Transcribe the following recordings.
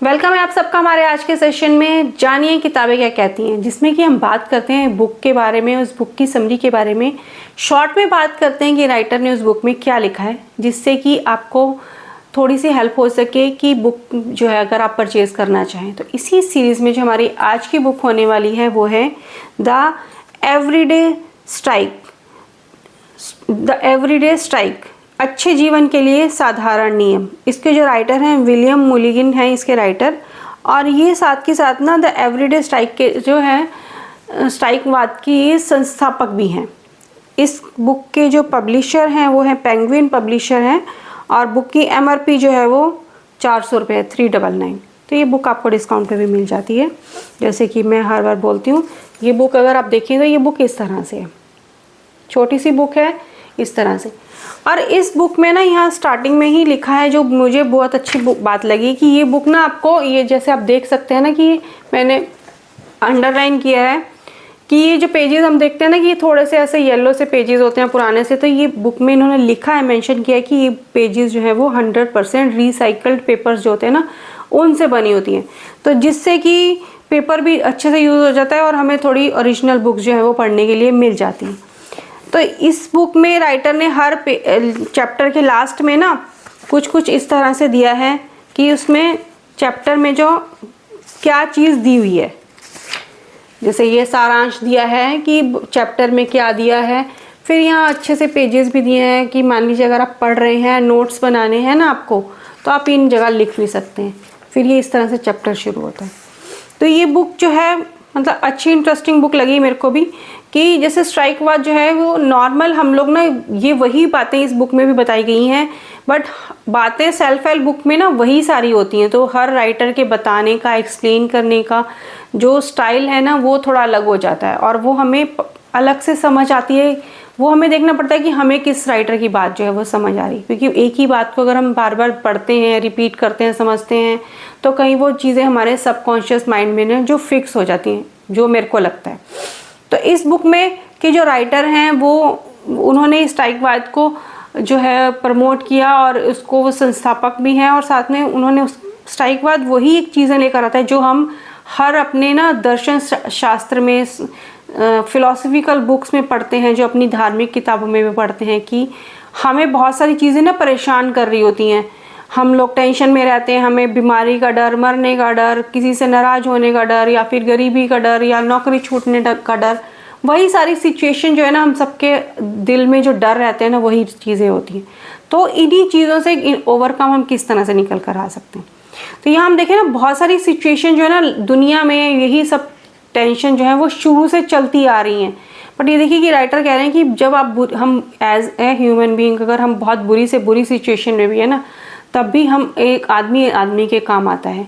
Welcome है आप सबका हमारे आज के सेशन में। जानिए किताबें क्या कहती हैं, जिसमें कि हम बात करते हैं बुक के बारे में, उस बुक की समरी के बारे में। शॉर्ट में बात करते हैं कि राइटर ने उस बुक में क्या लिखा है, जिससे कि आपको थोड़ी सी हेल्प हो सके कि बुक जो है अगर आप परचेज़ करना चाहें। तो इसी सीरीज़ में जो हमारी आज की बुक होने वाली है वो है the everyday strike. The everyday strike, अच्छे जीवन के लिए साधारण नियम। इसके जो राइटर हैं विलियम मुलिगिन हैं इसके राइटर, और ये साथ के साथ ना द एवरीडे स्ट्राइक के जो है स्ट्राइकवाद की संस्थापक भी हैं। इस बुक के जो पब्लिशर हैं वो हैं पेंगुइन पब्लिशर हैं, और बुक की MRP जो है वो 400 रुपये 399। तो ये बुक आपको डिस्काउंट पे भी मिल जाती है। जैसे कि मैं हर बार बोलती हूँ, ये बुक अगर आप देखें तो ये बुक इस तरह से है, छोटी सी बुक है इस तरह से। और इस बुक में ना यहाँ स्टार्टिंग में ही लिखा है, जो मुझे बहुत अच्छी बात लगी, कि ये बुक ना आपको, ये जैसे आप देख सकते हैं ना कि मैंने अंडरलाइन किया है कि ये जो पेजेस हम देखते हैं ना कि ये थोड़े से ऐसे येलो से पेजेस होते हैं पुराने से, तो ये बुक में इन्होंने लिखा है, मेंशन किया है कि ये पेजेस जो है वो 100% रिसाइकल्ड पेपर्स जो होते हैं ना उनसे बनी होती हैं। तो जिससे कि पेपर भी अच्छे से यूज़ हो जाता है और हमें थोड़ी ओरिजिनल बुक जो है वो पढ़ने के लिए मिल जाती है। तो इस बुक में राइटर ने हर चैप्टर के लास्ट में ना कुछ इस तरह से दिया है कि उसमें चैप्टर में जो क्या चीज़ दी हुई है, जैसे ये सारांश दिया है कि चैप्टर में क्या दिया है। फिर यहाँ अच्छे से पेजेस भी दिए हैं कि मान लीजिए अगर आप पढ़ रहे हैं, नोट्स बनाने हैं ना आपको, तो आप इन जगह लिख भी सकते हैं। फिर ये इस तरह से चैप्टर शुरू होता है। तो ये बुक जो है मतलब अच्छी इंटरेस्टिंग बुक लगी मेरे को भी, कि जैसे स्ट्राइकवाद जो है वो नॉर्मल हम लोग ना ये वही बातें इस बुक में भी बताई गई हैं, बट बातें सेल्फ हेल्प बुक में ना वही सारी होती हैं। तो हर राइटर के बताने का, एक्सप्लेन करने का जो स्टाइल है ना वो थोड़ा अलग हो जाता है, और वो हमें अलग से समझ आती है। वो हमें देखना पड़ता है कि हमें किस राइटर की बात जो है वो समझ आ रही है, क्योंकि एक ही बात को अगर हम बार बार पढ़ते हैं, रिपीट करते हैं, समझते हैं, तो कहीं वो चीज़ें हमारे सबकॉन्शियस माइंड में ना जो फिक्स हो जाती हैं, जो मेरे को लगता है। तो इस बुक में के जो राइटर हैं वो उन्होंने स्ट्राइकवाद को जो है प्रमोट किया, और उसको वो संस्थापक भी हैं, और साथ में उन्होंने स्ट्राइकवाद वही एक चीज़ें लेकर आता है जो हम हर अपने ना दर्शन शास्त्र में, फिलोसफिकल बुक्स में पढ़ते हैं, जो अपनी धार्मिक किताबों में भी पढ़ते हैं, कि हमें बहुत सारी चीज़ें ना परेशान कर रही होती हैं। हम लोग टेंशन में रहते हैं, हमें बीमारी का डर, मरने का डर, किसी से नाराज़ होने का डर, या फिर गरीबी का डर, या नौकरी छूटने का डर। वही सारी सिचुएशन जो है ना हम सबके दिल में जो डर रहते हैं ना वही चीज़ें होती हैं। तो इन्हीं चीज़ों से ओवरकम हम किस तरह से निकल कर आ सकते हैं। तो यहाँ हम देखें ना बहुत सारी सिचुएशन जो है ना दुनिया में, यही सब टेंशन जो है वो शुरू से चलती आ रही हैं। बट ये देखिए कि राइटर कह रहे हैं कि जब हम एज ए ह्यूमन बीइंग अगर हम बहुत बुरी से बुरी सिचुएशन में भी है ना, तब भी हम एक आदमी के काम आता है।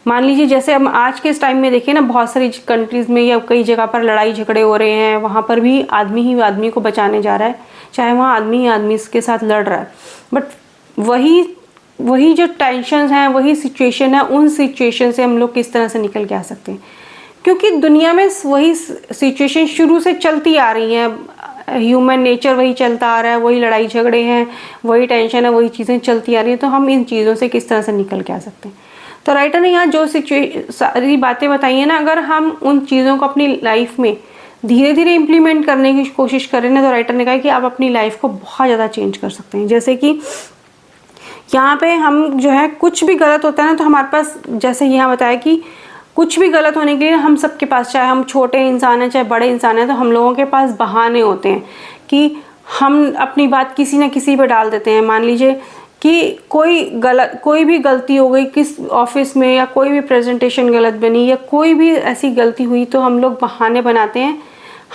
मान लीजिए जैसे हम आज के इस टाइम में देखिए ना, बहुत सारी कंट्रीज़ में या कई जगह पर लड़ाई झगड़े हो रहे हैं, वहाँ पर भी आदमी ही आदमी को बचाने जा रहा है, चाहे वहाँ आदमी ही आदमी के साथ लड़ रहा है। बट वही जो टेंशन हैं, वही सिचुएशन है, उन सिचुएशन से हम लोग किस तरह से निकल के आ सकते हैं, क्योंकि दुनिया में वही सिचुएशन शुरू से चलती आ रही हैं। ह्यूमन नेचर वही चलता आ रहा है, वही लड़ाई झगड़े हैं, वही टेंशन है, वही चीज़ें चलती आ रही हैं। तो हम इन चीज़ों से किस तरह से निकल के आ सकते हैं। तो राइटर ने यहाँ जो सारी बातें बताई हैं ना, अगर हम उन चीज़ों को अपनी लाइफ में धीरे धीरे इम्प्लीमेंट करने की कोशिश करें ना, तो राइटर ने कहा कि आप अपनी लाइफ को बहुत ज़्यादा चेंज कर सकते हैं। जैसे कि यहाँ पे हम जो है कुछ भी गलत होता है ना, तो हमारे पास, जैसे यहाँ बताया कि कुछ भी गलत होने के लिए हम सबके पास, चाहे हम छोटे इंसान हैं चाहे बड़े इंसान हैं, तो हम लोगों के पास बहाने होते हैं कि हम अपनी बात किसी न किसी पे डाल देते हैं। मान लीजिए कि कोई भी गलती हो गई किस ऑफिस में, या कोई भी प्रेजेंटेशन गलत बनी, या कोई भी ऐसी गलती हुई, तो हम लोग बहाने बनाते हैं।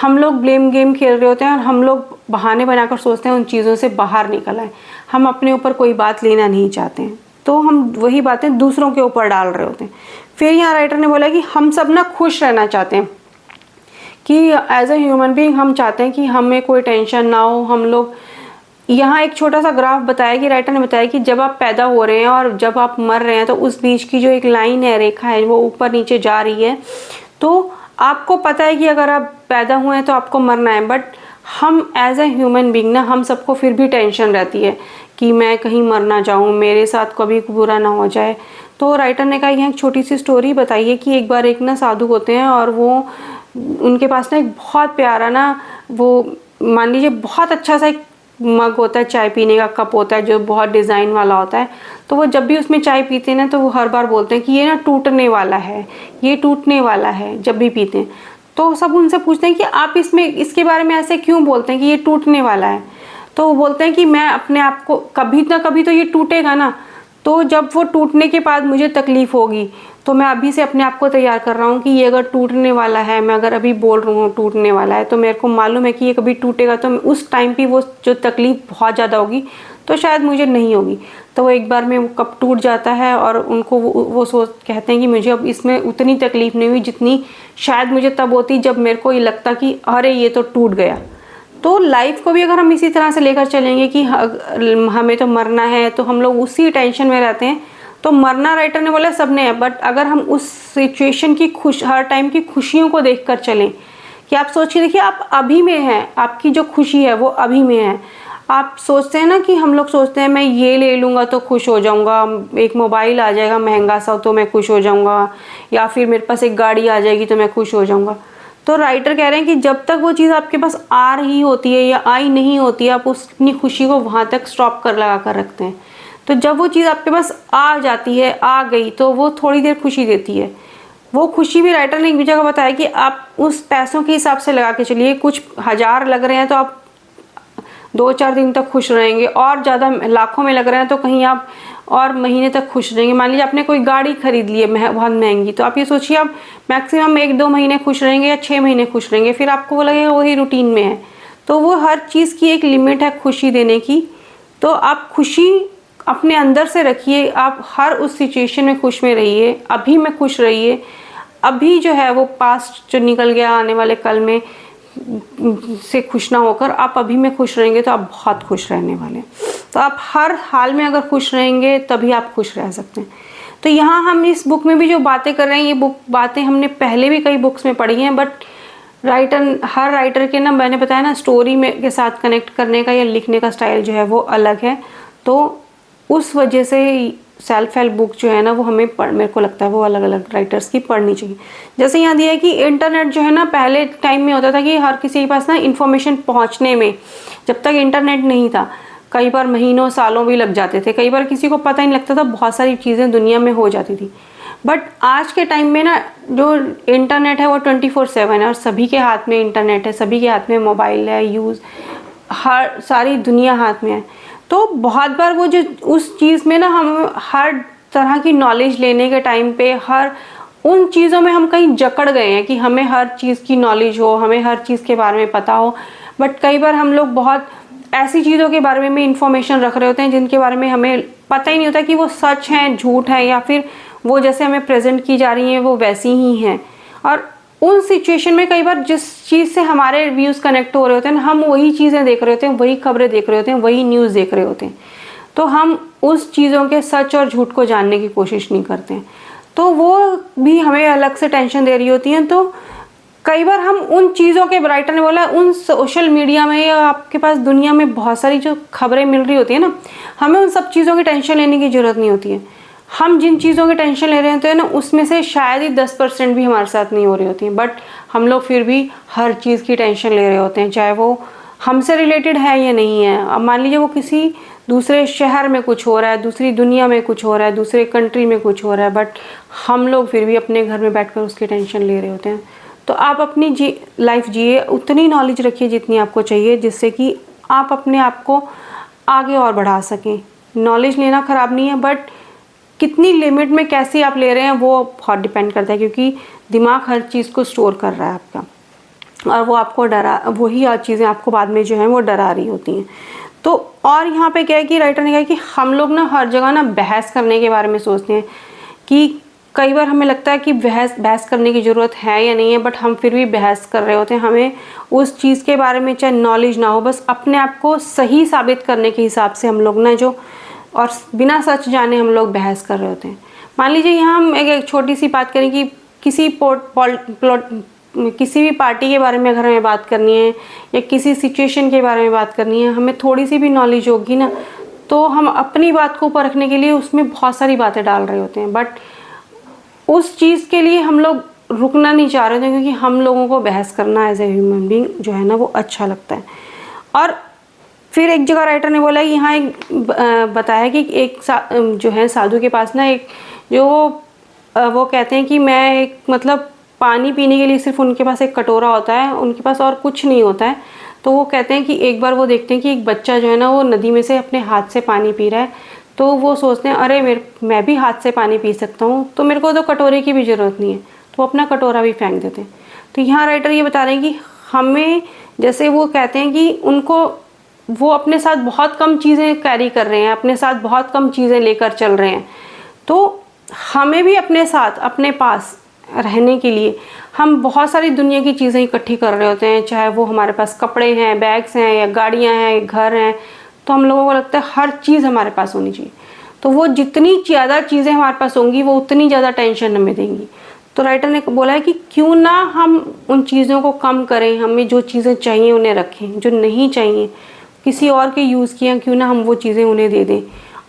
हम लोग ब्लेम गेम खेल रहे होते हैं, और हम लोग बहाने बनाकर सोचते हैं उन चीज़ों से बाहर निकल आए। हम अपने ऊपर कोई बात लेना नहीं चाहते हैं, तो हम वही बातें दूसरों के ऊपर डाल रहे होते हैं। फिर यहाँ राइटर ने बोला कि हम सब ना खुश रहना चाहते हैं, कि एज ए ह्यूमन बीइंग हम चाहते हैं कि हमें कोई टेंशन ना हो। हम लोग यहाँ एक छोटा सा ग्राफ बताया कि राइटर ने बताया कि जब आप पैदा हो रहे हैं और जब आप मर रहे हैं, तो उस बीच की जो एक लाइन है, रेखा है, वो ऊपर नीचे जा रही है। तो आपको पता है कि अगर आप पैदा हुए हैं तो आपको मरना है, बट हम एज ए ह्यूमन बीइंग ना, हम सबको फिर भी टेंशन रहती है कि मैं कहीं मर ना जाऊँ, मेरे साथ कभी बुरा ना हो जाए। तो राइटर ने कहा यहाँ एक छोटी सी स्टोरी बताइए कि एक बार एक ना साधु होते हैं और वो उनके पास ना एक बहुत प्यारा ना, वो मान लीजिए बहुत अच्छा सा एक मग होता है, चाय पीने का कप होता है जो बहुत डिज़ाइन वाला होता है। तो वो जब भी उसमें चाय पीते हैं ना तो वो हर बार बोलते हैं कि ये ना टूटने वाला है, ये टूटने वाला है जब भी पीते हैं। तो सब उनसे पूछते हैं कि आप इसमें इसके बारे में ऐसे क्यों बोलते हैं कि ये टूटने वाला है। तो वो बोलते हैं कि मैं अपने आप को कभी ना कभी तो ये टूटेगा ना, तो जब वो टूटने के बाद मुझे तकलीफ़ होगी तो मैं अभी से अपने आप को तैयार कर रहा हूँ कि ये अगर टूटने वाला है, मैं अगर अभी बोल रही हूँ टूटने वाला है, तो मेरे को मालूम है कि ये कभी टूटेगा तो उस टाइम पे वो जो तकलीफ़ बहुत ज़्यादा होगी तो शायद मुझे नहीं होगी। तो वो एक बार में वो कप टूट जाता है और उनको वो सोच कहते हैं कि मुझे अब इसमें उतनी तकलीफ़ नहीं हुई जितनी शायद मुझे तब होती जब मेरे को ये लगता कि अरे ये तो टूट गया। तो लाइफ को भी अगर हम इसी तरह से लेकर चलेंगे कि हमें तो मरना है, तो हम लोग उसी टेंशन में रहते हैं। तो मरना राइटर ने बोला सबने है, बट अगर हम उस सिचुएशन की हर टाइम की खुशियों को देखकर चलें कि आप सोचिए, देखिए आप अभी में हैं, आपकी जो खुशी है वो अभी में है। आप सोचते हैं ना कि हम लोग सोचते हैं मैं ये ले लूँगा तो खुश हो जाऊँगा, एक मोबाइल आ जाएगा महंगा सा तो मैं खुश हो जाऊँगा, या फिर मेरे पास एक गाड़ी आ जाएगी तो मैं खुश हो जाऊँगा। तो राइटर कह रहे हैं कि जब तक वो चीज़ आपके पास आ रही होती है या आई नहीं होती है, आप अपनी खुशी को वहाँ तक स्टॉप कर लगा कर रखते हैं। तो जब वो चीज़ आपके पास आ जाती है, आ गई, तो वो थोड़ी देर खुशी देती है। वो खुशी भी राइटर ने एक जगह बताया कि आप उस पैसों के हिसाब से लगा के चलिए, कुछ हज़ार लग रहे हैं तो आप 2-4 दिन तक खुश रहेंगे, और ज़्यादा लाखों में लग रहे हैं तो कहीं आप और महीने तक खुश रहेंगे। मान लीजिए आपने कोई गाड़ी खरीद ली है बहुत महंगी, तो आप ये सोचिए आप मैक्सिमम 1-2 महीने खुश रहेंगे या 6 महीने खुश रहेंगे, फिर आपको वो लगेगा वही रूटीन में है। तो वो हर चीज़ की एक लिमिट है खुशी देने की। तो आप खुशी अपने अंदर से रखिए, आप हर उस सिचुएशन में खुश में रहिए, अभी में खुश रहिए। अभी जो है वो पास्ट जो निकल गया, आने वाले कल में से खुश ना होकर आप अभी में खुश रहेंगे तो आप बहुत खुश रहने वाले हैं। तो आप हर हाल में अगर खुश रहेंगे तभी आप खुश रह सकते हैं। तो यहाँ हम इस बुक में भी जो बातें कर रहे हैं, ये बातें हमने पहले भी कई बुक्स में पढ़ी हैं, बट हर राइटर के ना, मैंने बताया ना, स्टोरी में के साथ कनेक्ट करने का या लिखने का स्टाइल जो है वो अलग है। तो उस वजह से सेल्फ हेल्प बुक जो है ना वो हमें मेरे को लगता है वो अलग अलग राइटर्स की पढ़नी चाहिए। जैसे यहाँ दिया है कि इंटरनेट जो है ना, पहले टाइम में होता था कि हर किसी के पास ना इन्फॉर्मेशन पहुँचने में, जब तक इंटरनेट नहीं था, कई बार महीनों सालों भी लग जाते थे, कई बार किसी को पता ही नहीं लगता था, बहुत सारी चीज़ें दुनिया में हो जाती थी। बट आज के टाइम में ना जो इंटरनेट है वो 24/7 है, और सभी के हाथ में इंटरनेट है, सभी के हाथ में मोबाइल है, हर सारी दुनिया हाथ में है। तो बहुत बार वो जो उस चीज़ में ना हम हर तरह की नॉलेज लेने के टाइम पे हर उन चीज़ों में हम कहीं जकड़ गए हैं कि हमें हर चीज़ की नॉलेज हो, हमें हर चीज़ के बारे में पता हो। बट कई बार हम लोग बहुत ऐसी चीज़ों के बारे में इंफॉर्मेशन रख रहे होते हैं जिनके बारे में हमें पता ही नहीं होता कि वो सच है, झूठ है, या फिर वो जैसे हमें प्रेजेंट की जा रही हैं वो वैसी ही हैं। और उन सिचुएशन में कई बार जिस चीज़ से हमारे व्यूज़ कनेक्ट हो रहे होते हैं, हम वही चीज़ें देख रहे होते हैं, वही खबरें देख रहे होते हैं, वही न्यूज़ देख रहे होते हैं, तो हम उस चीज़ों के सच और झूठ को जानने की कोशिश नहीं करते हैं। तो वो भी हमें अलग से टेंशन दे रही होती हैं। तो कई बार हम उन चीज़ों के, राइटर ने बोला, उन सोशल मीडिया में या आपके पास दुनिया में बहुत सारी जो खबरें मिल रही होती है ना, हमें उन सब चीज़ों की टेंशन लेने की ज़रूरत नहीं होती है। हम जिन चीज़ों की टेंशन ले रहे होते हैं ना, उसमें से शायद ही 10% भी हमारे साथ नहीं हो रही होती हैं, बट हम लोग फिर भी हर चीज़ की टेंशन ले रहे होते हैं, चाहे वो हमसे रिलेटेड है या नहीं है। अब मान लीजिए वो किसी दूसरे शहर में कुछ हो रहा है, दूसरी दुनिया में कुछ हो रहा है, दूसरे कंट्री में कुछ हो रहा है, बट हम लोग फिर भी अपने घर में बैठकर उसकी टेंशन ले रहे होते हैं। तो आप अपनी लाइफ जिए, उतनी नॉलेज रखिए जितनी आपको चाहिए, जिससे कि आप अपने आप को आगे और बढ़ा सकें। नॉलेज लेना ख़राब नहीं है, बट कितनी लिमिट में कैसे आप ले रहे हैं वो बहुत डिपेंड करता है, क्योंकि दिमाग हर चीज़ को स्टोर कर रहा है आपका, और वो आपको वही चीज़ें आपको बाद में जो है वो डरा रही होती हैं। तो और यहाँ पे क्या है कि राइटर ने कहा कि हम लोग ना हर जगह ना बहस करने के बारे में सोचते हैं कि कई बार हमें लगता है कि बहस करने की ज़रूरत है या नहीं है, बट हम फिर भी बहस कर रहे होते हैं। हमें उस चीज़ के बारे में चाहे नॉलेज ना हो, बस अपने आप को सही साबित करने के हिसाब से हम लोग ना जो, और बिना सच जाने हम लोग बहस कर रहे होते हैं। मान लीजिए यहाँ हम एक छोटी सी बात करें कि किसी भी पार्टी के बारे में अगर हमें बात करनी है या किसी सिचुएशन के बारे में बात करनी है, हमें थोड़ी सी भी नॉलेज होगी ना, तो हम अपनी बात को ऊपर रखने के लिए उसमें बहुत सारी बातें डाल रहे होते हैं, बट उस चीज़ के लिए हम लोग रुकना नहीं चाह रहे थे, क्योंकि हम लोगों को बहस करना एज ए ह्यूमन बीइंग जो है ना वो अच्छा लगता है। और फिर एक जगह राइटर ने बोला कि यहाँ एक बताया कि एक जो है साधु के पास ना एक जो वो कहते हैं कि मैं एक मतलब पानी पीने के लिए सिर्फ उनके पास एक कटोरा होता है, उनके पास और कुछ नहीं होता है। तो वो कहते हैं कि एक बार वो देखते हैं कि एक बच्चा जो है ना वो नदी में से अपने हाथ से पानी पी रहा है, तो वो सोचते हैं अरे मैं भी हाथ से पानी पी सकता हूँ, तो मेरे को तो कटोरे की भी ज़रूरत नहीं है, तो वो अपना कटोरा भी फेंक देते हैं। तो यहाँ राइटर ये बता रहे हैं कि हमें, जैसे वो कहते हैं कि उनको वो अपने साथ बहुत कम चीज़ें कैरी कर रहे हैं, अपने साथ बहुत कम चीज़ें लेकर चल रहे हैं, तो हमें भी अपने साथ अपने पास रहने के लिए हम बहुत सारी दुनिया की चीज़ें इकट्ठी कर रहे होते हैं, चाहे वो हमारे पास कपड़े हैं, बैग्स हैं, या गाड़ियाँ हैं, घर हैं, तो हम लोगों को लगता है हर चीज़ हमारे पास होनी चाहिए। तो वो जितनी ज़्यादा चीज़ें हमारे पास होंगी वो उतनी ज़्यादा टेंशन हमें देंगी। तो राइटर ने बोला है कि क्यों ना हम उन चीज़ों को कम करें, हमें जो चीज़ें चाहिए उन्हें रखें, जो नहीं चाहिए किसी और के यूज़ किया क्यों ना हम वो चीज़ें उन्हें दे दें,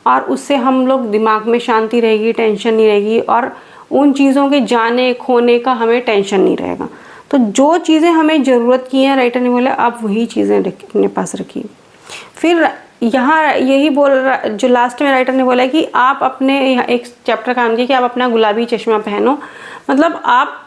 और उससे हम लोग दिमाग में शांति रहेगी, टेंशन नहीं रहेगी, और उन चीज़ों के जाने खोने का हमें टेंशन नहीं रहेगा। तो जो चीज़ें हमें ज़रूरत की हैं, राइटर ने बोला आप वही चीज़ें अपने पास रखिए। फिर यहाँ यही बोल रहा, जो लास्ट में राइटर ने बोला कि आप अपने यहाँ एक चैप्टर काम कीजिए कि आप अपना गुलाबी चश्मा पहनो, मतलब आप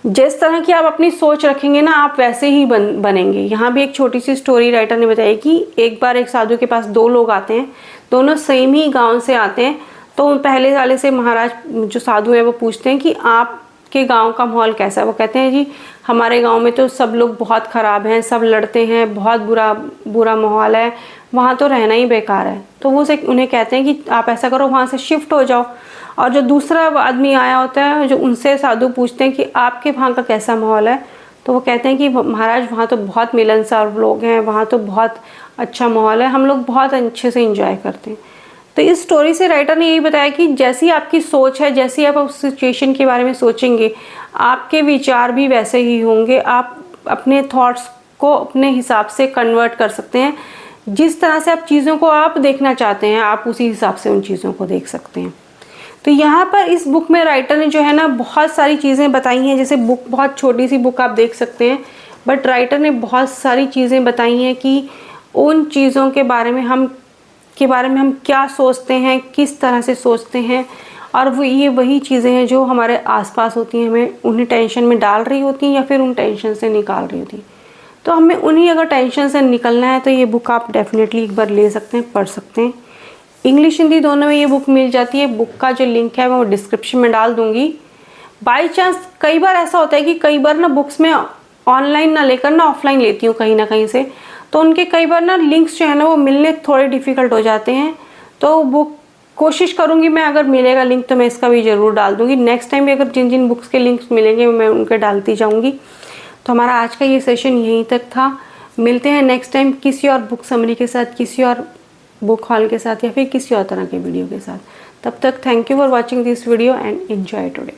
जिस तरह की आप अपनी सोच रखेंगे ना आप वैसे ही बनेंगे। यहाँ भी एक छोटी सी स्टोरी राइटर ने बताई कि एक बार एक साधु के पास दो लोग आते हैं, दोनों सेम ही गांव से आते हैं। तो पहले वाले से महाराज जो साधु हैं वो पूछते हैं कि आपके गांव का माहौल कैसा है। वो कहते हैं जी हमारे गांव में तो सब लोग बहुत ख़राब हैं, सब लड़ते हैं, बहुत बुरा माहौल है, वहाँ तो रहना ही बेकार है। तो वो उन्हें कहते हैं कि आप ऐसा करो वहाँ से शिफ्ट हो जाओ। और जो दूसरा आदमी आया होता है जो उनसे साधु पूछते हैं कि आपके वहाँ का कैसा माहौल है, तो वो कहते हैं कि महाराज वहाँ तो बहुत मिलनसार लोग हैं, वहाँ तो बहुत अच्छा माहौल है, हम लोग बहुत अच्छे से एंजॉय करते हैं। तो इस स्टोरी से राइटर ने यही बताया कि जैसी आपकी सोच है, जैसी आप उस सिचुएशन के बारे में सोचेंगे, आपके विचार भी वैसे ही होंगे। आप अपने थॉट्स को अपने हिसाब से कन्वर्ट कर सकते हैं। जिस तरह से आप चीज़ों को आप देखना चाहते हैं आप उसी हिसाब से उन चीज़ों को देख सकते हैं। तो यहाँ पर इस बुक में राइटर ने जो है ना बहुत सारी चीज़ें बताई हैं। जैसे बुक बहुत छोटी सी बुक आप देख सकते हैं, बट राइटर ने बहुत सारी चीज़ें बताई हैं कि उन चीज़ों के बारे में हम क्या सोचते हैं, किस तरह से सोचते हैं, और वो ये वही चीज़ें हैं जो हमारे आसपास होती हैं, हमें उन्हें टेंशन में डाल रही होती हैं या फिर उन टेंशन से निकाल रही होती हैं। तो हमें उन्हीं अगर टेंशन से निकलना है तो ये बुक आप डेफिनेटली एक बार ले सकते हैं, पढ़ सकते हैं। इंग्लिश हिंदी दोनों में ये बुक मिल जाती है। बुक का जो लिंक है मैं वो डिस्क्रिप्शन में डाल दूँगी। बाई चांस कई बार ऐसा होता है कि कई बार ना बुक्स में ऑनलाइन ना लेकर ना ऑफलाइन लेती हूँ कहीं ना कहीं से, तो उनके कई बार ना लिंक्स जो है ना वो मिलने थोड़े डिफ़िकल्ट हो जाते हैं। तो बुक कोशिश करूँगी मैं, अगर मिलेगा लिंक तो मैं इसका भी ज़रूर डाल दूँगी। नेक्स्ट टाइम भी अगर जिन जिन बुक्स के लिंक्स मिलेंगे मैं उनके डालती जाऊँगी। तो हमारा आज का ये सेशन यहीं तक था। मिलते हैं नेक्स्ट टाइम किसी और बुक समरी के साथ, किसी और बुक हॉल के साथ, या फिर किसी और तरह के वीडियो के साथ। तब तक thank you for watching this video and enjoy today.